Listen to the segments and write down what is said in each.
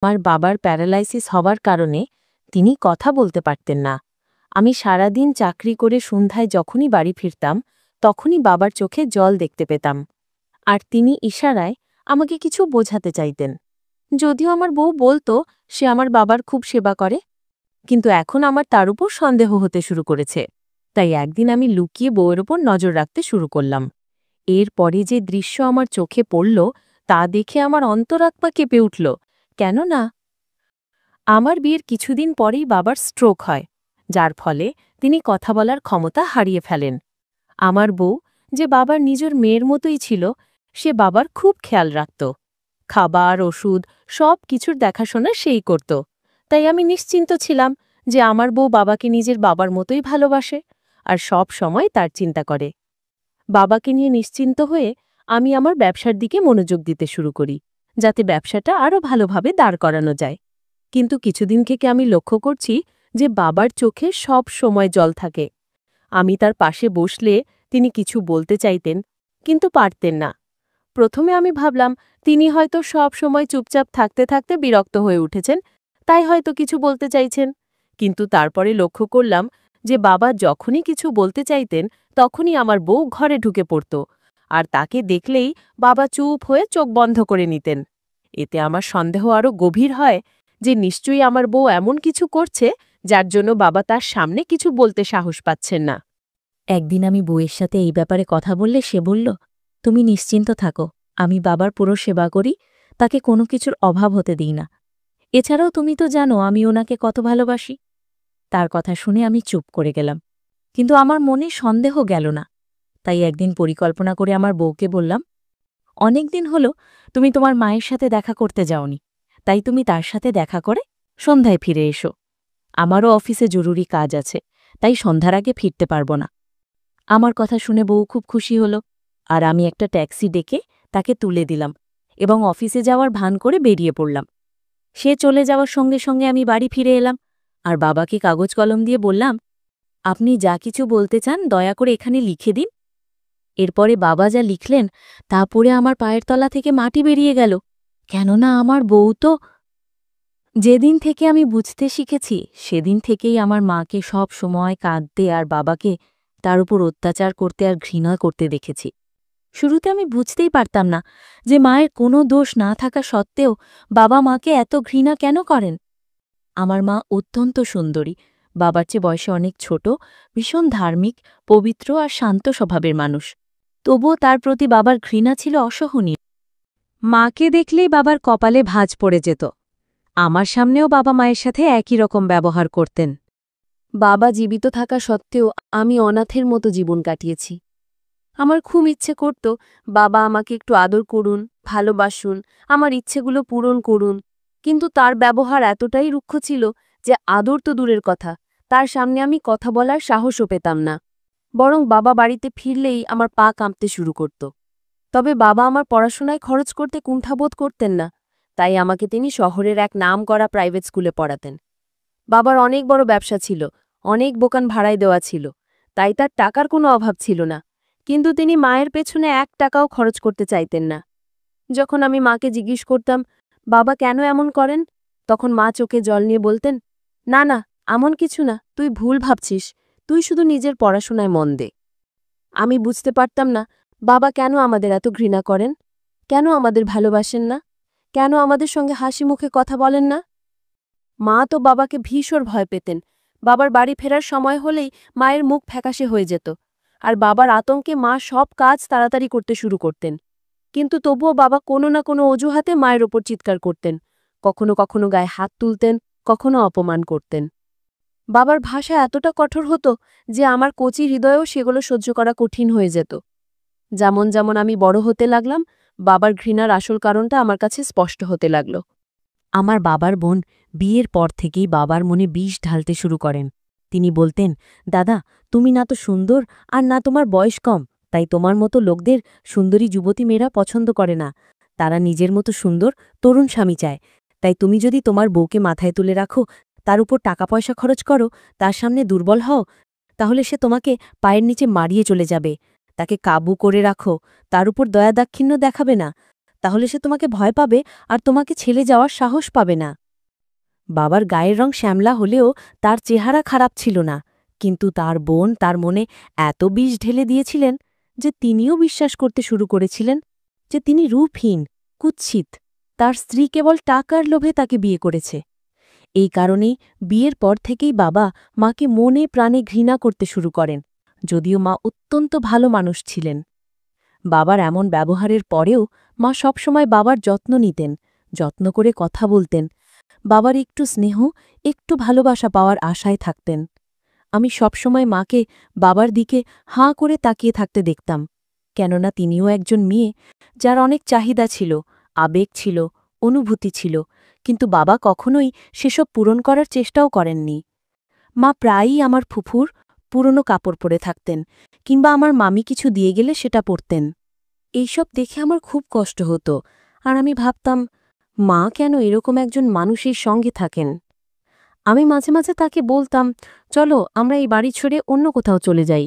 আমার বাবার প্যারালাইসিস হওয়ার কারণে তিনি কথা বলতে পারতেন না। আমি সারাদিন চাকরি করে সন্ধ্যায় যখনই বাড়ি ফিরতাম তখনই বাবার চোখে জল দেখতে পেতাম। আর তিনি ইশারায় আমাকে কিছু বোঝাতে চাইতেন। যদিও আমার বউ বলতো সে আমার বাবার খুব সেবা করে, কিন্তু এখন আমার তার উপর সন্দেহ হতে শুরু করেছে। তাই একদিন আমি লুকিয়ে বউয়ের ওপর নজর রাখতে শুরু করলাম। এরপরে যে দৃশ্য আমার চোখে পড়ল তা দেখে আমার অন্তরাত্মা কেঁপে উঠল। কেননা আমার বিয়ের কিছুদিন পরেই বাবার স্ট্রোক হয়, যার ফলে তিনি কথা বলার ক্ষমতা হারিয়ে ফেলেন। আমার বউ, যে বাবার নিজের মেয়ের মতোই ছিল, সে বাবার খুব খেয়াল রাখত। খাবার, ওষুধ সব কিছুর দেখাশোনা সেই করত। তাই আমি নিশ্চিন্ত ছিলাম যে আমার বউ বাবাকে নিজের বাবার মতোই ভালোবাসে আর সব সময় তার চিন্তা করে। বাবাকে নিয়ে নিশ্চিন্ত হয়ে আমি আমার ব্যবসার দিকে মনোযোগ দিতে শুরু করি, যাতে ব্যবসাটা আরও ভালোভাবে দাঁড় করানো যায়। কিন্তু কিছুদিন থেকে আমি লক্ষ্য করছি যে বাবার চোখে সব সময় জল থাকে। আমি তার পাশে বসলে তিনি কিছু বলতে চাইতেন, কিন্তু পারতেন না। প্রথমে আমি ভাবলাম তিনি হয়তো সব সময় চুপচাপ থাকতে থাকতে বিরক্ত হয়ে উঠেছেন, তাই হয়তো কিছু বলতে চাইছেন। কিন্তু তারপরে লক্ষ্য করলাম যে বাবা যখনই কিছু বলতে চাইতেন তখনই আমার বউ ঘরে ঢুকে পড়ত, আর তাকে দেখলেই বাবা চুপ হয়ে চোখ বন্ধ করে নিতেন। এতে আমার সন্দেহ আরও গভীর হয় যে নিশ্চয়ই আমার বউ এমন কিছু করছে যার জন্য বাবা তার সামনে কিছু বলতে সাহস পাচ্ছেন না। একদিন আমি বউয়ের সাথে এই ব্যাপারে কথা বললে সে বলল, তুমি নিশ্চিন্ত থাকো, আমি বাবার পুরো সেবা করি, তাকে কোনো কিছুর অভাব হতে দিই না। এছাড়াও তুমি তো জানো আমি ওনাকে কত ভালোবাসি। তার কথা শুনে আমি চুপ করে গেলাম, কিন্তু আমার মনে সন্দেহ গেল না। তাই একদিন পরিকল্পনা করে আমার বউকে বললাম, অনেকদিন হলো তুমি তোমার মায়ের সাথে দেখা করতে যাওনি, তাই তুমি তার সাথে দেখা করে সন্ধ্যায় ফিরে এসো। আমারও অফিসে জরুরি কাজ আছে, তাই সন্ধ্যার আগে ফিরতে পারব না। আমার কথা শুনে বউ খুব খুশি হল, আর আমি একটা ট্যাক্সি ডেকে তাকে তুলে দিলাম এবং অফিসে যাওয়ার ভান করে বেরিয়ে পড়লাম। সে চলে যাওয়ার সঙ্গে সঙ্গে আমি বাড়ি ফিরে এলাম আর বাবাকে কাগজ কলম দিয়ে বললাম, আপনি যা কিছু বলতে চান দয়া করে এখানে লিখে দিন। এরপরে বাবা যা লিখলেন তা পড়ে আমার পায়ের তলা থেকে মাটি বেরিয়ে গেল। কেননা আমার বউ তো... যেদিন থেকে আমি বুঝতে শিখেছি সেদিন থেকেই আমার মাকে সব সময় কাঁদতে আর বাবাকে তার উপর অত্যাচার করতে আর ঘৃণা করতে দেখেছি। শুরুতে আমি বুঝতেই পারতাম না যে মায়ের কোনো দোষ না থাকা সত্ত্বেও বাবা মাকে এত ঘৃণা কেন করেন। আমার মা অত্যন্ত সুন্দরী, বাবার চেয়ে বয়সে অনেক ছোট, ভীষণ ধার্মিক, পবিত্র আর শান্ত স্বভাবের মানুষ। তবুও তার প্রতি বাবার ঘৃণা ছিল অসহনীয়। মাকে দেখলেই বাবার কপালে ভাঁজ পড়ে যেত। আমার সামনেও বাবা মায়ের সাথে একই রকম ব্যবহার করতেন। বাবা জীবিত থাকা সত্ত্বেও আমি অনাথের মতো জীবন কাটিয়েছি। আমার খুব ইচ্ছে করত বাবা আমাকে একটু আদর করুন, ভালোবাসুন, আমার ইচ্ছেগুলো পূরণ করুন, কিন্তু তার ব্যবহার এতটাই রুক্ষ ছিল যে আদর তো দূরের কথা, তার সামনে আমি কথা বলার সাহসও পেতাম না। বরং বাবা বাড়িতে ফিরলেই আমার পা কাঁপতে শুরু করত। তবে বাবা আমার পড়াশোনায় খরচ করতে কুণ্ঠাবোধ করতেন না, তাই আমাকে তিনি শহরের এক নামকরা প্রাইভেট স্কুলে পড়াতেন। বাবার অনেক বড় ব্যবসা ছিল, অনেক দোকান ভাড়ায় দেওয়া ছিল, তাই তার টাকার কোনো অভাব ছিল না। কিন্তু তিনি মায়ের পেছনে ১ টাকাও খরচ করতে চাইতেন না। যখন আমি মাকে জিজ্ঞেস করতাম, বাবা কেন এমন করেন, তখন মা চোখে জল নিয়ে বলতেন, না না, এমন কিছু না, তুই ভুল ভাবছিস, তুই শুধু নিজের পড়াশোনায় মন দে। আমি বুঝতে পারতাম না বাবা কেন আমাদের এত ঘৃণা করেন, কেন আমাদের ভালোবাসেন না, কেন আমাদের সঙ্গে হাসি মুখে কথা বলেন না। মা তো বাবাকে ভীষণ ভয় পেতেন। বাবার বাড়ি ফেরার সময় হলেই মায়ের মুখ ফ্যাকাশে হয়ে যেত, আর বাবার আতঙ্কে মা সব কাজ তাড়াতাড়ি করতে শুরু করতেন। কিন্তু তবুও বাবা কোনো না কোনো অজুহাতে মায়ের ওপর চিৎকার করতেন, কখনো কখনো গায়ে হাত তুলতেন, কখনো অপমান করতেন। বাবার ভাষা এতটা কঠোর হতো যে আমার কচি হৃদয়েও সেগুলো সহ্য করা কঠিন হয়ে যেত। যেমন যেমন আমি বড় হতে লাগলাম, বাবার ঘৃণার আসল কারণটা আমার কাছে স্পষ্ট হতে লাগল। আমার বাবার বোন বিয়ের পর থেকেই বাবার মনে বিষ ঢালতে শুরু করেন। তিনি বলতেন, দাদা, তুমি না তো সুন্দর আর না তোমার বয়স কম, তাই তোমার মতো লোকদের সুন্দরী যুবতী মেয়েরা পছন্দ করে না। তারা নিজের মতো সুন্দর তরুণ স্বামী চায়। তাই তুমি যদি তোমার বউকে মাথায় তুলে রাখো, তার উপর টাকা পয়সা খরচ করো, তার সামনে দুর্বল হও, তাহলে সে তোমাকে পায়ের নিচে মারিয়ে চলে যাবে। তাকে কাবু করে রাখো, তার উপর দয়া দাক্ষিণ্য দেখাবে না, তাহলে সে তোমাকে ভয় পাবে আর তোমাকে ছেড়ে যাওয়ার সাহস পাবে না। বাবার গায়ের রং শ্যামলা হলেও তার চেহারা খারাপ ছিল না, কিন্তু তার বোন তার মনে এত বিষ ঢেলে দিয়েছিলেন যে তিনিও বিশ্বাস করতে শুরু করেছিলেন যে তিনি রূপহীন, কুৎসিত, তার স্ত্রী কেবল টাকার লোভে তাকে বিয়ে করেছে। এই কারণেই বিয়ের পর থেকেই বাবা মাকে মনে প্রাণে ঘৃণা করতে শুরু করেন, যদিও মা অত্যন্ত ভালো মানুষ ছিলেন। বাবার এমন ব্যবহারের পরেও মা সবসময় বাবার যত্ন নিতেন, যত্ন করে কথা বলতেন, বাবার একটু স্নেহ, একটু ভালোবাসা পাওয়ার আশায় থাকতেন। আমি সবসময় মাকে বাবার দিকে হাঁ করে তাকিয়ে থাকতে দেখতাম, কেননা তিনিও একজন মেয়ে যার অনেক চাহিদা ছিল, আবেগ ছিল, অনুভূতি ছিল, কিন্তু বাবা কখনোই সেসব পূরণ করার চেষ্টাও করেননি। মা প্রায়ই আমার ফুফুর পুরনো কাপড় পরে থাকতেন, কিংবা আমার মামি কিছু দিয়ে গেলে সেটা পরতেন। এইসব দেখে আমার খুব কষ্ট হতো, আর আমি ভাবতাম মা কেন এরকম একজন মানুষের সঙ্গে থাকেন। আমি মাঝে মাঝে তাকে বলতাম, চলো আমরা এই বাড়ি ছেড়ে অন্য কোথাও চলে যাই,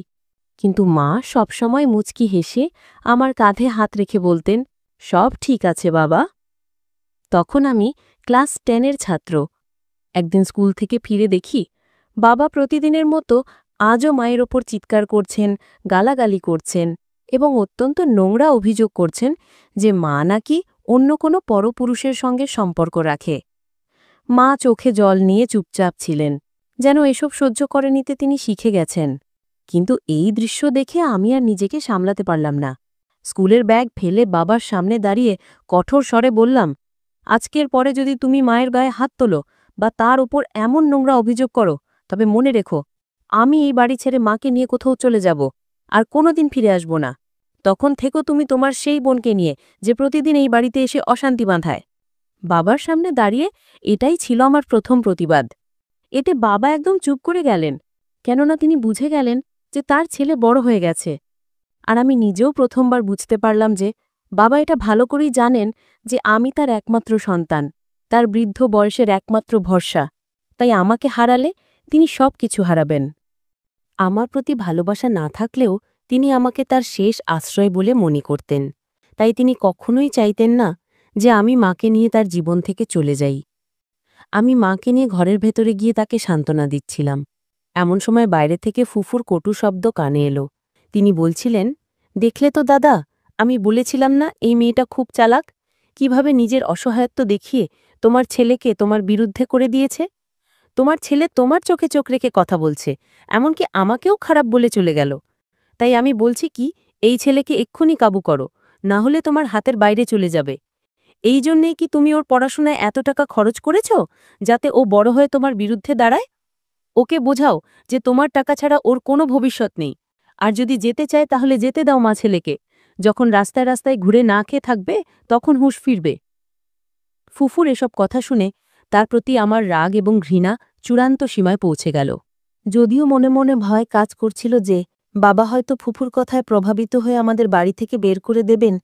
কিন্তু মা সবসময় মুচকি হেসে আমার কাঁধে হাত রেখে বলতেন, সব ঠিক আছে বাবা। তখন আমি ক্লাস 10-এর ছাত্র। একদিন স্কুল থেকে ফিরে দেখি বাবা প্রতিদিনের মতো আজও মায়ের ওপর চিৎকার করছেন, গালাগালি করছেন এবং অত্যন্ত নোংরা অভিযোগ করছেন যে মা নাকি অন্য কোনো পরপুরুষের সঙ্গে সম্পর্ক রাখে। মা চোখে জল নিয়ে চুপচাপ ছিলেন, যেন এসব সহ্য করে নিতে তিনি শিখে গেছেন। কিন্তু এই দৃশ্য দেখে আমি আর নিজেকে সামলাতে পারলাম না। স্কুলের ব্যাগ ফেলে বাবার সামনে দাঁড়িয়ে কঠোর স্বরে বললাম, আজকের পরে যদি তুমি মায়ের গায়ে হাত তোলো বা তার উপর এমন নোংরা অভিযোগ করো, তবে মনে রেখো আমি এই বাড়ি ছেড়ে মাকে নিয়ে কোথাও চলে যাব, আর কোনোদিন ফিরে আসব না। তখন থেকো তুমি তোমার সেই বোনকে নিয়ে যে প্রতিদিন এই বাড়িতে এসে অশান্তি বাঁধায়। বাবার সামনে দাঁড়িয়ে এটাই ছিল আমার প্রথম প্রতিবাদ। এতে বাবা একদম চুপ করে গেলেন, কেননা তিনি বুঝে গেলেন যে তার ছেলে বড় হয়ে গেছে। আর আমি নিজেও প্রথমবার বুঝতে পারলাম যে বাবা এটা ভালো করেই জানেন যে আমি তার একমাত্র সন্তান, তার বৃদ্ধ বয়সের একমাত্র ভরসা। তাই আমাকে হারালে তিনি সব কিছু হারাবেন। আমার প্রতি ভালোবাসা না থাকলেও তিনি আমাকে তার শেষ আশ্রয় বলে মনে করতেন। তাই তিনি কখনোই চাইতেন না যে আমি মাকে নিয়ে তার জীবন থেকে চলে যাই। আমি মাকে নিয়ে ঘরের ভেতরে গিয়ে তাকে সান্ত্বনা দিচ্ছিলাম। এমন সময় বাইরে থেকে ফুফুর কটু শব্দ কানে এলো। তিনি বলছিলেন, দেখলে তো দাদা, আমি বলেছিলাম না এই মেয়েটা খুব চালাক, কিভাবে নিজের অসহায়ত্ব দেখিয়ে তোমার ছেলেকে তোমার বিরুদ্ধে করে দিয়েছে। তোমার ছেলে তোমার চোখে চোখ রেখে কথা বলছে, এমনকি আমাকেও খারাপ বলে চলে গেল। তাই আমি বলছি কি, এই ছেলেকে এক্ষুনি কাবু করো, না হলে তোমার হাতের বাইরে চলে যাবে। এই জন্যেই কি তুমি ওর পড়াশোনায় এত টাকা খরচ করেছ, যাতে ও বড় হয়ে তোমার বিরুদ্ধে দাঁড়ায়? ওকে বোঝাও যে তোমার টাকা ছাড়া ওর কোনো ভবিষ্যৎ নেই, আর যদি যেতে চায় তাহলে যেতে দাও মা ছেলেকে। যখন রাস্তায় রাস্তায় ঘুরে না খেয়ে থাকবে তখন হুঁশ ফিরবে। ফুফুর এসব কথা শুনে তার প্রতি আমার রাগ এবং ঘৃণা চূড়ান্ত সীমায় পৌঁছে গেল। যদিও মনে মনে ভয় কাজ করছিল যে বাবা হয়তো ফুফুর কথায় প্রভাবিত হয়ে আমাদের বাড়ি থেকে বের করে দেবেন,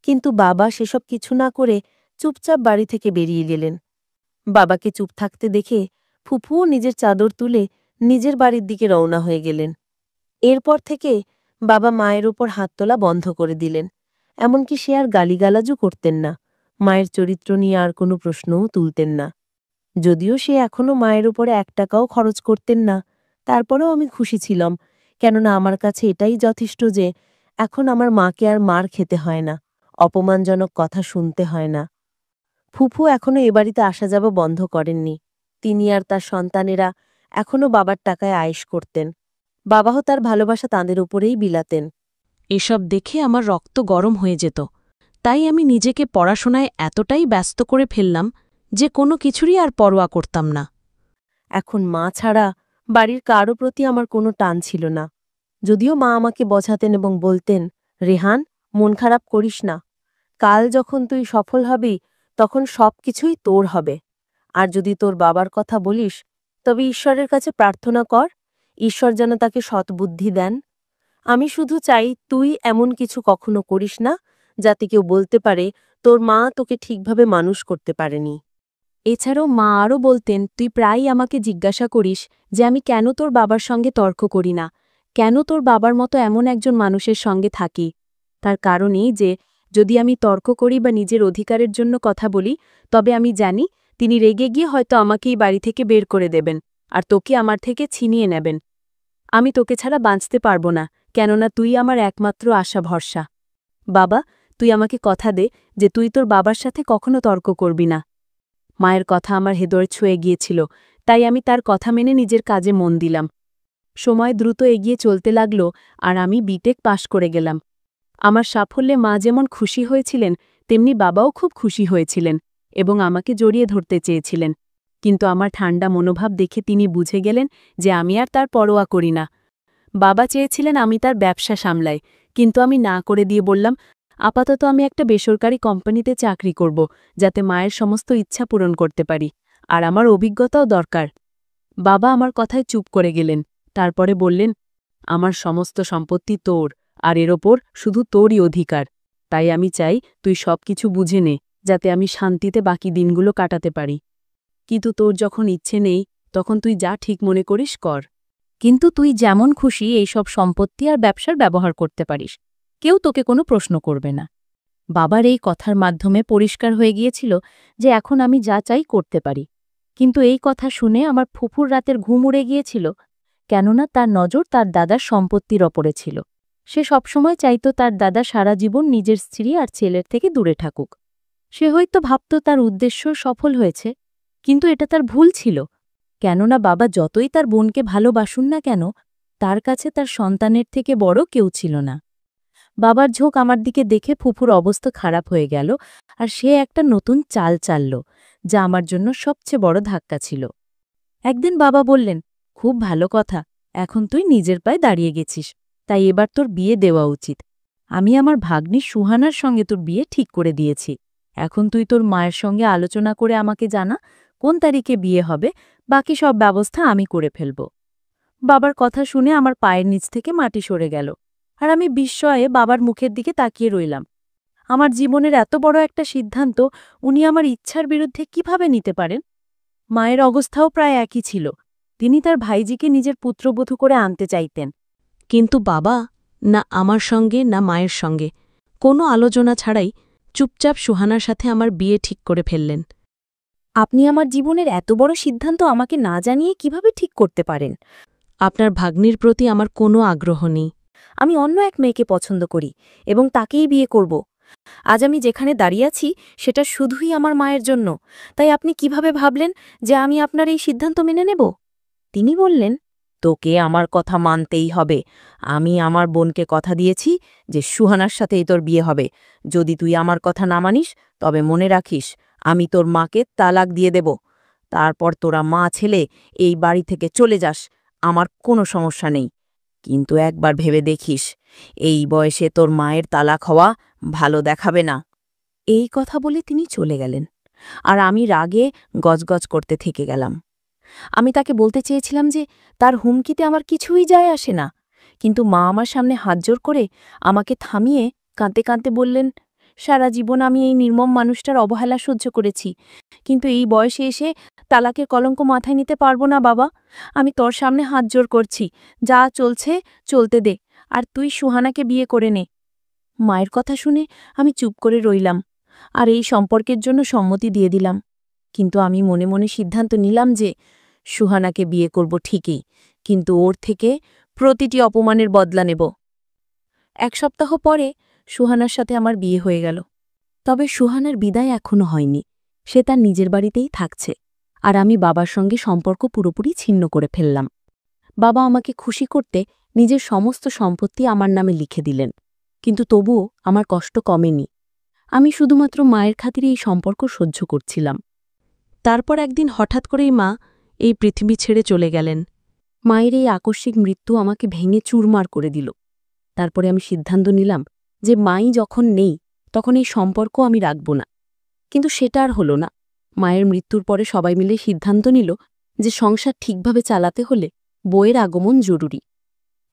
কিন্তু বাবা সেসব কিছু না করে চুপচাপ বাড়ি থেকে বেরিয়ে গেলেন। বাবাকে চুপ থাকতে দেখে ফুফুও নিজের চাদর তুলে নিজের বাড়ির দিকে রওনা হয়ে গেলেন। এরপর থেকে বাবা মায়ের ওপর হাত তোলা বন্ধ করে দিলেন, এমনকি সে আর গালিগালাজও করতেন না, মায়ের চরিত্র নিয়ে আর কোনো প্রশ্নও তুলতেন না। যদিও সে এখনও মায়ের উপরে 1 টাকাও খরচ করতেন না, তারপরেও আমি খুশি ছিলাম, কেননা আমার কাছে এটাই যথেষ্ট যে এখন আমার মাকে আর মার খেতে হয় না, অপমানজনক কথা শুনতে হয় না। ফুফু এখনও এ বাড়িতে আসা যাওয়া বন্ধ করেননি। তিনি আর তার সন্তানেরা এখনও বাবার টাকায় আয়েশ করতেন। বাবাও তার ভালোবাসা তাঁদের উপরেই বিলাতেন। এসব দেখে আমার রক্ত গরম হয়ে যেত। তাই আমি নিজেকে পড়াশোনায় এতটাই ব্যস্ত করে ফেললাম যে কোনো কিছুরই আর পরোয়া করতাম না। এখন মা ছাড়া বাড়ির কারো প্রতি আমার কোনো টান ছিল না। যদিও মা আমাকে বোঝাতেন এবং বলতেন, রেহান, মন খারাপ করিস না, কাল যখন তুই সফল হবি তখন সব কিছুই তোর হবে। আর যদি তোর বাবার কথা বলিস তবে ঈশ্বরের কাছে প্রার্থনা কর, ঈশ্বর যেন তাকে সৎবুদ্ধি দেন। আমি শুধু চাই তুই এমন কিছু কখনো করিস না যাতে কেউ বলতে পারে তোর মা তোকে ঠিকভাবে মানুষ করতে পারেনি। এছাড়াও মা আরও বলতেন, তুই প্রায়ই আমাকে জিজ্ঞাসা করিস যে আমি কেন তোর বাবার সঙ্গে তর্ক করি না, কেন তোর বাবার মতো এমন একজন মানুষের সঙ্গে থাকি। তার কারণ এই যে যদি আমি তর্ক করি বা নিজের অধিকারের জন্য কথা বলি, তবে আমি জানি তিনি রেগে গিয়ে হয়তো আমাকেই বাড়ি থেকে বের করে দেবেন আর তোকে আমার থেকে ছিনিয়ে নেবেন। আমি তোকে ছাড়া বাঁচতে পারবো না, কেননা তুই আমার একমাত্র আশা ভরসা। বাবা, তুই আমাকে কথা দে যে তুই তোর বাবার সাথে কখনো তর্ক করবি না। মায়ের কথা আমার হৃদয়ে ছুঁয়ে গিয়েছিল, তাই আমি তার কথা মেনে নিজের কাজে মন দিলাম। সময় দ্রুত এগিয়ে চলতে লাগল আর আমি বিটেক পাশ করে গেলাম। আমার সাফল্যে মা যেমন খুশি হয়েছিলেন, তেমনি বাবাও খুব খুশি হয়েছিলেন এবং আমাকে জড়িয়ে ধরতে চেয়েছিলেন। কিন্তু আমার ঠান্ডা মনোভাব দেখে তিনি বুঝে গেলেন যে আমি আর তার পরোয়া করি না। বাবা চেয়েছিলেন আমি তার ব্যবসা সামলাই, কিন্তু আমি না করে দিয়ে বললাম, আপাতত আমি একটা বেসরকারি কোম্পানিতে চাকরি করব, যাতে মায়ের সমস্ত ইচ্ছা পূরণ করতে পারি, আর আমার অভিজ্ঞতাও দরকার। বাবা আমার কথায় চুপ করে গেলেন, তারপরে বললেন, আমার সমস্ত সম্পত্তি তোর, আর এর ওপর শুধু তোরই অধিকার। তাই আমি চাই তুই সবকিছু বুঝে নে, যাতে আমি শান্তিতে বাকি দিনগুলো কাটাতে পারি। কিন্তু তোর যখন ইচ্ছে নেই, তখন তুই যা ঠিক মনে করিস কর। কিন্তু তুই যেমন খুশি এইসব সম্পত্তি আর ব্যবসার ব্যবহার করতে পারিস, কেউ তোকে কোনো প্রশ্ন করবে না। বাবার এই কথার মাধ্যমে পরিষ্কার হয়ে গিয়েছিল যে এখন আমি যা চাই করতে পারি। কিন্তু এই কথা শুনে আমার ফুফুর রাতের ঘুম উড়ে গিয়েছিল, কেননা তার নজর তার দাদার সম্পত্তির ওপরে ছিল। সে সবসময় চাইত তার দাদা সারা জীবন নিজের স্ত্রী আর ছেলের থেকে দূরে থাকুক। সে হয়তো ভাবত তার উদ্দেশ্য সফল হয়েছে, কিন্তু এটা তার ভুল ছিল, কেননা বাবা যতই তার বোনকে ভালোবাসুন না কেন, তার কাছে তার সন্তানের থেকে বড় কেউ ছিল না। বাবার ঝোঁক আমার দিকে দেখে ফুফুর অবস্থা খারাপ হয়ে গেল, আর সে একটা নতুন চাল চালল, যা আমার জন্য সবচেয়ে বড় ধাক্কা ছিল। একদিন বাবা বললেন, খুব ভালো কথা, এখন তুই নিজের পায়ে দাঁড়িয়ে গেছিস, তাই এবার তোর বিয়ে দেওয়া উচিত। আমি আমার ভাগ্নি সুহানার সঙ্গে তোর বিয়ে ঠিক করে দিয়েছি। এখন তুই তোর মায়ের সঙ্গে আলোচনা করে আমাকে জানা কোন তারিখে বিয়ে হবে, বাকি সব ব্যবস্থা আমি করে ফেলব। বাবার কথা শুনে আমার পায়ের নিচ থেকে মাটি সরে গেল, আর আমি বিস্ময়ে বাবার মুখের দিকে তাকিয়ে রইলাম। আমার জীবনের এত বড় একটা সিদ্ধান্ত উনি আমার ইচ্ছার বিরুদ্ধে কিভাবে নিতে পারেন? মায়ের অবস্থাও প্রায় একই ছিল, তিনি তার ভাইজিকে নিজের পুত্রবধূ করে আনতে চাইতেন। কিন্তু বাবা না আমার সঙ্গে না মায়ের সঙ্গে কোনো আলোচনা ছাড়াই চুপচাপ সুহানার সাথে আমার বিয়ে ঠিক করে ফেললেন। আপনি আমার জীবনের এত বড় সিদ্ধান্ত আমাকে না জানিয়ে কিভাবে ঠিক করতে পারেন? আপনার ভাগ্নির প্রতি আমার কোনো আগ্রহ নেই। আমি অন্য এক মেয়েকে পছন্দ করি এবং তাকেই বিয়ে করব। আজ আমি যেখানে দাঁড়িয়ে আছি সেটা শুধুই আমার মায়ের জন্য, তাই আপনি কিভাবে ভাবলেন যে আমি আপনার এই সিদ্ধান্ত মেনে নেব? তিনি বললেন, তোকে আমার কথা মানতেই হবে। আমি আমার বোনকে কথা দিয়েছি যে সুহানার সাথেই তোর বিয়ে হবে। যদি তুই আমার কথা না মানিস, তবে মনে রাখিস আমি তোর মাকে তালাক দিয়ে দেব। তারপর তোরা মা ছেলে এই বাড়ি থেকে চলে যাস, আমার কোনো সমস্যা নেই। কিন্তু একবার ভেবে দেখিস, এই বয়সে তোর মায়ের তালাক হওয়া ভালো দেখাবে না। এই কথা বলে তিনি চলে গেলেন, আর আমি রাগে গজগজ করতে থেকে গেলাম। আমি তাকে বলতে চেয়েছিলাম যে তার হুমকিতে আমার কিছুই যায় আসে না, কিন্তু মা আমার সামনে হাতজোড় করে আমাকে থামিয়ে কাঁদতে কাঁদতে বললেন, সারা জীবন আমি এই নির্মম মানুষটার অবহেলা সহ্য করেছি, কিন্তু এই বয়সে এসে তালাকের কলঙ্ক মাথায় নিতে পারবো না বাবা। আমি তোর সামনে হাতজোড় করছি, যা চলছে চলতে দে, আর তুই সুহানাকে বিয়ে করে নে। মায়ের কথা শুনে আমি চুপ করে রইলাম, আর এই সম্পর্কের জন্য সম্মতি দিয়ে দিলাম। কিন্তু আমি মনে মনে সিদ্ধান্ত নিলাম যে সুহানাকে বিয়ে করব ঠিকই, কিন্তু ওর থেকে প্রতিটি অপমানের বদলা নেব। এক সপ্তাহ পরে সুহানার সাথে আমার বিয়ে হয়ে গেল। তবে সুহানার বিদায় এখনো হয়নি, সে তার নিজের বাড়িতেই থাকছে, আর আমি বাবার সঙ্গে সম্পর্ক পুরোপুরি ছিন্ন করে ফেললাম। বাবা আমাকে খুশি করতে নিজের সমস্ত সম্পত্তি আমার নামে লিখে দিলেন, কিন্তু তবুও আমার কষ্ট কমেনি। আমি শুধুমাত্র মায়ের খাতিরে এই সম্পর্ক সহ্য করছিলাম। তারপর একদিন হঠাৎ করেই মা এই পৃথিবী ছেড়ে চলে গেলেন। মায়ের এই আকস্মিক মৃত্যু আমাকে ভেঙে চুরমার করে দিল। তারপরে আমি সিদ্ধান্ত নিলাম যে মাই যখন নেই, তখন এই সম্পর্ক আমি রাখব না। কিন্তু সেটা আর হল না। মায়ের মৃত্যুর পরে সবাই মিলে সিদ্ধান্ত নিল যে সংসার ঠিকভাবে চালাতে হলে বউয়ের আগমন জরুরি।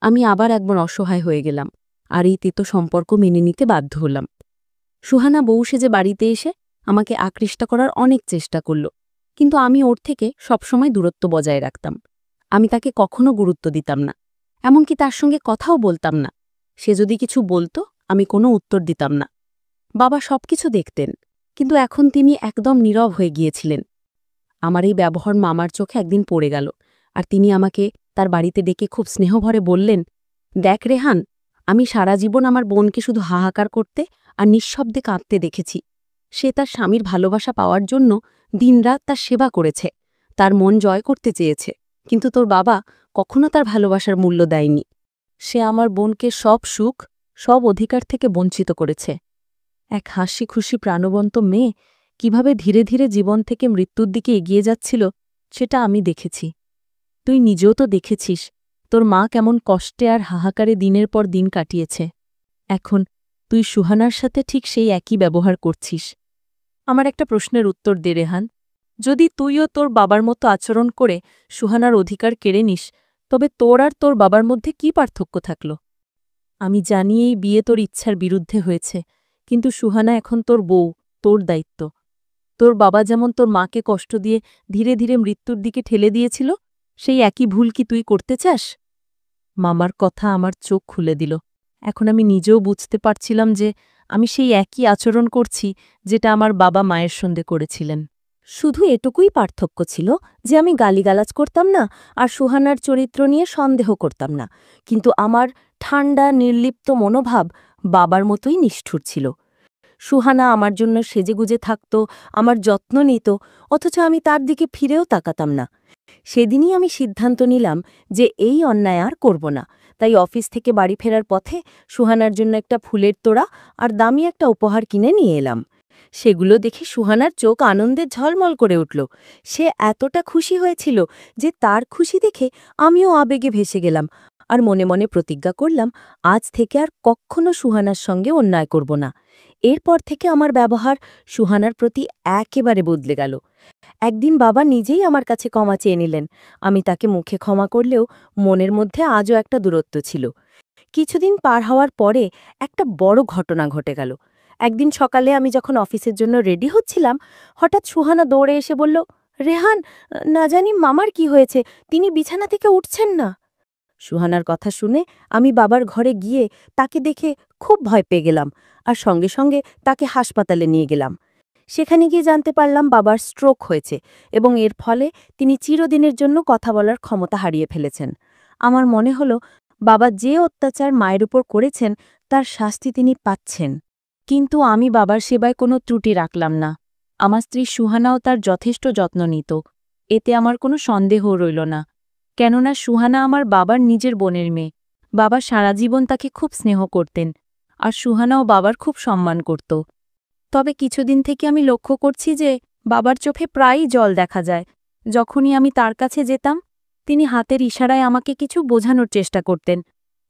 আমি আবার একবার অসহায় হয়ে গেলাম, আর এই তেতো সম্পর্ক মেনে নিতে বাধ্য হলাম। সুহানা বউ সেজে বাড়িতে এসে আমাকে আকৃষ্ট করার অনেক চেষ্টা করল, কিন্তু আমি ওর থেকে সবসময় দূরত্ব বজায় রাখতাম। আমি তাকে কখনো গুরুত্ব দিতাম না, এমনকি তার সঙ্গে কথাও বলতাম না। সে যদি কিছু বলতো, আমি কোনো উত্তর দিতাম না। বাবা সবকিছু দেখতেন, কিন্তু এখন তিনি একদম নীরব হয়ে গিয়েছিলেন। আমার এই ব্যবহার মামার চোখে একদিন পড়ে গেল, আর তিনি আমাকে তার বাড়িতে ডেকে খুব স্নেহভরে বললেন, দেখ রেহান, আমি সারা জীবন আমার বোনকে শুধু হাহাকার করতে আর নিঃশব্দে কাঁদতে দেখেছি। সে তার স্বামীর ভালোবাসা পাওয়ার জন্য দিনরাত তার সেবা করেছে, তার মন জয় করতে চেয়েছে, কিন্তু তোর বাবা কখনো তার ভালোবাসার মূল্য দেয়নি। সে আমার বোনকে সব সুখ, সব অধিকার থেকে বঞ্চিত করেছে। এক হাসি খুশি প্রাণবন্ত মেয়ে কিভাবে ধীরে ধীরে জীবন থেকে মৃত্যুর দিকে এগিয়ে যাচ্ছিল, সেটা আমি দেখেছি। তুই নিজেও তো দেখেছিস তোর মা কেমন কষ্টে আর হাহাকারে দিনের পর দিন কাটিয়েছে। এখন তুই সুহানার সাথে ঠিক সেই একই ব্যবহার করছিস। আমার একটা প্রশ্নের উত্তর দে রেহান, যদি তুইও তোর বাবার মতো আচরণ করে সুহানার অধিকার কেড়ে নিস, তবে তোর আর তোর বাবার মধ্যে কি পার্থক্য থাকল? আমি জানি এই বিয়ে তোর ইচ্ছার বিরুদ্ধে হয়েছে, কিন্তু সুহানা এখন তোর বউ, তোর দায়িত্ব। তোর বাবা যেমন তোর মাকে কষ্ট দিয়ে ধীরে ধীরে মৃত্যুর দিকে ঠেলে দিয়েছিল, সেই একই ভুল কি তুই করতে চাস? মামার কথা আমার চোখ খুলে দিল। এখন আমি নিজেও বুঝতে পারছিলাম যে আমি সেই একই আচরণ করছি যেটা আমার বাবা মায়ের সঙ্গে করেছিলেন। শুধু এটুকুই পার্থক্য ছিল যে আমি গালিগালাজ করতাম না আর সুহানার চরিত্র নিয়ে সন্দেহ করতাম না, কিন্তু আমার ঠান্ডা নির্লিপ্ত মনোভাব বাবার মতোই নিষ্ঠুর ছিল। সুহানা আমার জন্য সেজেগুজে থাকত, আমার যত্ন নিত, অথচ আমি তার দিকে ফিরেও তাকাতাম না। সেদিনই আমি সিদ্ধান্ত নিলাম যে এই অন্যায় আর করব না। তাই অফিস থেকে বাড়ি ফেরার পথে সুহানার জন্য একটা ফুলের তোড়া আর দামি একটা উপহার কিনে নিয়ে এলাম। সেগুলো দেখে সুহানার চোখ আনন্দে ঝলমল করে উঠল। সে এতটা খুশি হয়েছিল যে তার খুশি দেখে আমিও আবেগে ভেসে গেলাম, আর মনে মনে প্রতিজ্ঞা করলাম আজ থেকে আর কখনো সুহানার সঙ্গে অন্যায় করব না। এরপর থেকে আমার ব্যবহার সুহানার প্রতি একেবারে বদলে গেল। একদিন বাবা নিজেই আমার কাছে ক্ষমা চেয়ে নিলেন। আমি তাকে মুখে ক্ষমা করলেও মনের মধ্যে আজও একটা দূরত্ব ছিল। কিছুদিন পার হওয়ার পরে একটা বড় ঘটনা ঘটে গেল। একদিন সকালে আমি যখন অফিসের জন্য রেডি হচ্ছিলাম, হঠাৎ সুহানা দৌড়ে এসে বলল, রেহান, না জানি মামার কি হয়েছে, তিনি বিছানা থেকে উঠছেন না। সুহানার কথা শুনে আমি বাবার ঘরে গিয়ে তাকে দেখে খুব ভয় পেয়ে গেলাম, আর সঙ্গে সঙ্গে তাকে হাসপাতালে নিয়ে গেলাম। সেখানে গিয়ে জানতে পারলাম বাবার স্ট্রোক হয়েছে এবং এর ফলে তিনি চিরদিনের জন্য কথা বলার ক্ষমতা হারিয়ে ফেলেছেন। আমার মনে হলো বাবা যে অত্যাচার মায়ের উপর করেছেন তার শাস্তি তিনি পাচ্ছেন। কিন্তু আমি বাবার সেবায় কোনো ত্রুটি রাখলাম না। আমার স্ত্রী সুহানাও তার যথেষ্ট যত্ন নিত, এতে আমার কোনো সন্দেহ রইল না। কেননা সুহানা আমার বাবার নিজের বোনের মেয়ে। বাবা সারা জীবন তাকে খুব স্নেহ করতেন, আর সুহানাও বাবার খুব সম্মান করত। তবে কিছুদিন থেকে আমি লক্ষ্য করছি যে বাবার চোখে প্রায়ই জল দেখা যায়। যখনই আমি তার কাছে যেতাম, তিনি হাতের ইশারায় আমাকে কিছু বোঝানোর চেষ্টা করতেন,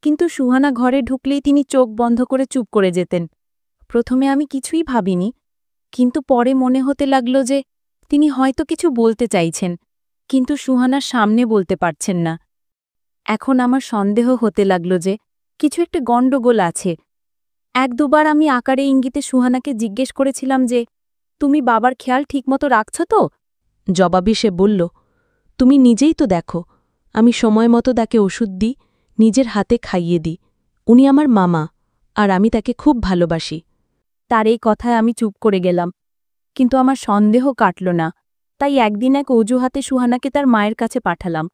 কিন্তু সুহানা ঘরে ঢুকলেই তিনি চোখ বন্ধ করে চুপ করে যেতেন। প্রথমে আমি কিছুই ভাবিনি, কিন্তু পরে মনে হতে লাগল যে তিনি হয়তো কিছু বলতে চাইছেন, কিন্তু সুহানার সামনে বলতে পারছেন না। এখন আমার সন্দেহ হতে লাগল যে কিছু একটা গণ্ডগোল আছে। এক দুবার আমি আকারে ইঙ্গিতে সুহানাকে জিজ্ঞেস করেছিলাম যে, তুমি বাবার খেয়াল ঠিকমতো রাখছ তো? জবাবে সে বলল, তুমি নিজেই তো দেখো, আমি সময় মতো তাকে ওষুধ দিই, নিজের হাতে খাইয়ে দিই। উনি আমার মামা, আর আমি তাকে খুব ভালোবাসি। তার এই কথায় আমি চুপ করে গেলাম, কিন্তু আমার সন্দেহ কাটল না। তাই একদিন এক অজুহাতে সুহানাকে তার মায়ের কাছে পাঠালাম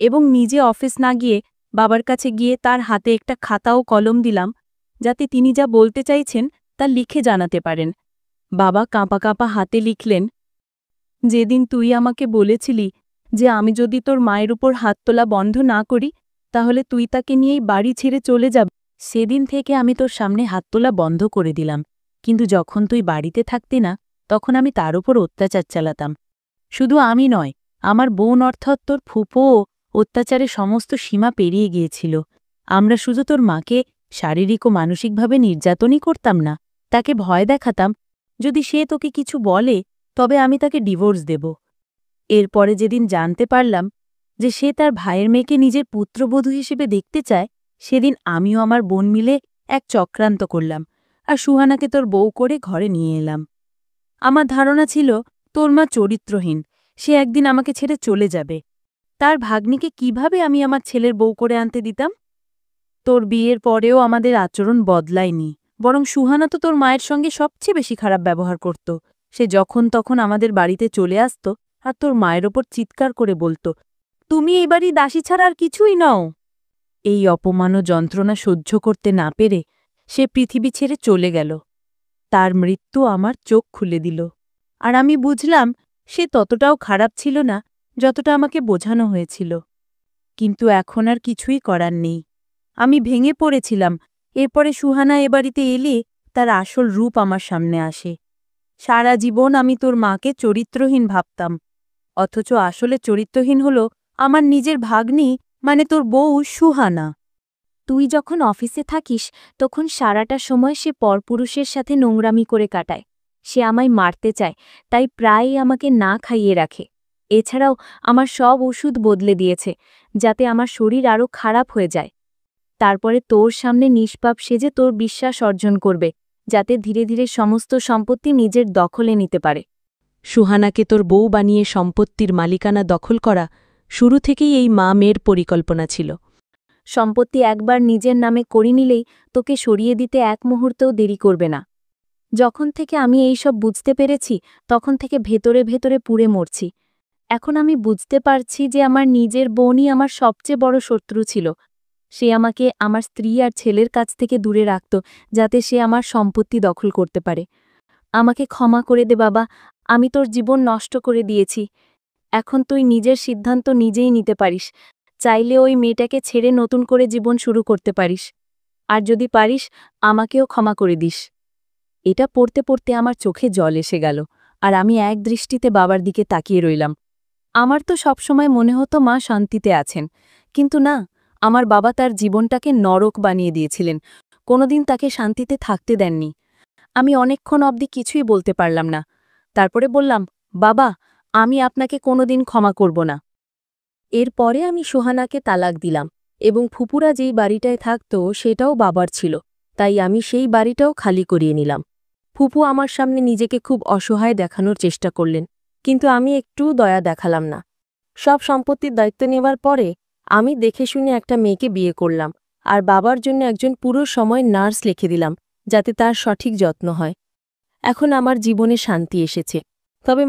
এবং নিজে অফিস না গিয়ে বাবার কাছে গিয়ে তার হাতে একটা খাতা ও কলম দিলাম, যাতে তিনি যা বলতে চাইছেন তা লিখে জানাতে পারেন। বাবা কাঁপা কাঁপা হাতে লিখলেন, যেদিন তুই আমাকে বলেছিলি যে আমি যদি তোর মায়ের উপর হাত তোলা বন্ধ না করি তাহলে তুই তাকে নিয়েই বাড়ি ছেড়ে চলে যাবি, সেদিন থেকে আমি তোর সামনে হাত তোলা বন্ধ করে দিলাম। কিন্তু যখন তুই বাড়িতে থাকতি না, তখন আমি তার উপর অত্যাচার চালাতাম। শুধু আমি নয়, আমার বোন অর্থাৎ তোর ফুপোও অত্যাচারের সমস্ত সীমা পেরিয়ে গিয়েছিল। আমরা শুধু তোর মাকে শারীরিক ও মানসিকভাবে নির্যাতনই করতাম না, তাকে ভয় দেখাতাম যদি সে তোকে কিছু বলে তবে আমি তাকে ডিভোর্স দেব। এরপরে যেদিন জানতে পারলাম যে সে তার ভাইয়ের মেয়েকে নিজের পুত্রবধূ হিসেবে দেখতে চায়, সেদিন আমিও আমার বোন মিলে এক চক্রান্ত করলাম আর সুহানাকে তোর বউ করে ঘরে নিয়ে এলাম। আমার ধারণা ছিল তোর মা চরিত্রহীন, সে একদিন আমাকে ছেড়ে চলে যাবে। তার ভাগ্নিকে কিভাবে আমি আমার ছেলের বউ করে আনতে দিতাম? তোর বিয়ের পরেও আমাদের আচরণ বদলায়নি, বরং সুহানা তো তোর মায়ের সঙ্গে সবচেয়ে বেশি খারাপ ব্যবহার করত। সে যখন তখন আমাদের বাড়িতে চলে আসত আর তোর মায়ের ওপর চিৎকার করে বলতো, তুমি এই বাড়ি দাসী ছাড়া আর কিছুই নও। এই অপমান ও যন্ত্রণা সহ্য করতে না পেরে সে পৃথিবী ছেড়ে চলে গেল। তার মৃত্যু আমার চোখ খুলে দিল, আর আমি বুঝলাম সে ততটাও খারাপ ছিল না যতটা আমাকে বোঝানো হয়েছিল। কিন্তু এখন আর কিছুই করার নেই। আমি ভেঙে পড়েছিলাম। এরপরে সুহানা এ বাড়িতে এলে তার আসল রূপ আমার সামনে আসে। সারা জীবন আমি তোর মাকে চরিত্রহীন ভাবতাম, অথচ আসলে চরিত্রহীন হল আমার নিজের ভাগ্নি, মানে তোর বউ সুহানা। তুই যখন অফিসে থাকিস তখন সারাটা সময় সে পরপুরুষের সাথে নোংরামি করে কাটায়। সে আমায় মারতে চায়, তাই প্রায়ই আমাকে না খাইয়ে রাখে। এছাড়াও আমার সব ওষুধ বদলে দিয়েছে, যাতে আমার শরীর আরও খারাপ হয়ে যায়। তারপরে তোর সামনে নিষ্পাপ সেজে তোর বিশ্বাস অর্জন করবে, যাতে ধীরে ধীরে সমস্ত সম্পত্তি নিজের দখলে নিতে পারে। সুহানাকে তোর বউ বানিয়ে সম্পত্তির মালিকানা দখল করা শুরু থেকেই এই মা মেয়ের পরিকল্পনা ছিল। সম্পত্তি একবার নিজের নামে করে নিলেই তোকে সরিয়ে দিতে এক মুহূর্তেও দেরি করবে না। যখন থেকে আমি এই সব বুঝতে পেরেছি তখন থেকে ভেতরে ভেতরে পুড়ে মরছি। এখন আমি বুঝতে পারছি যে আমার নিজের বোনই আমার সবচেয়ে বড় শত্রু ছিল। সে আমাকে আমার স্ত্রী আর ছেলের কাছ থেকে দূরে রাখত, যাতে সে আমার সম্পত্তি দখল করতে পারে। আমাকে ক্ষমা করে দে বাবা, আমি তোর জীবন নষ্ট করে দিয়েছি। এখন তুই নিজের সিদ্ধান্ত নিজেই নিতে পারিস। চাইলে ওই মেয়েটাকে ছেড়ে নতুন করে জীবন শুরু করতে পারিস। আর যদি পারিস আমাকেও ক্ষমা করে দিস। এটা পড়তে পড়তে আমার চোখে জল এসে গেল, আর আমি এক দৃষ্টিতে বাবার দিকে তাকিয়ে রইলাম। আমার তো সবসময় মনে হতো মা শান্তিতে আছেন, কিন্তু না, আমার বাবা তার জীবনটাকে নরক বানিয়ে দিয়েছিলেন। কোনোদিন তাকে শান্তিতে থাকতে দেননি। আমি অনেকক্ষণ অবধি কিছুই বলতে পারলাম না। তারপরে বললাম, বাবা, আমি আপনাকে কোনোদিন ক্ষমা করব না। এরপরে আমি সোহানাকে তালাক দিলাম, এবং ফুপুরা যেই বাড়িটায় থাকত সেটাও বাবার ছিল, তাই আমি সেই বাড়িটাও খালি করিয়ে নিলাম। ফুপু আমার সামনে নিজেকে খুব অসহায় দেখানোর চেষ্টা করলেন, কিন্তু আমি একটুও দয়া দেখালাম না। সব সম্পত্তির দায়িত্ব নেবার পরে আমি দেখে শুনে একটা মেয়েকে বিয়ে করলাম, আর বাবার জন্য একজন পুরো সময় নার্স লিখে দিলাম, যাতে তার সঠিক যত্ন হয়। এখন আমার জীবনে শান্তি এসেছে। তবে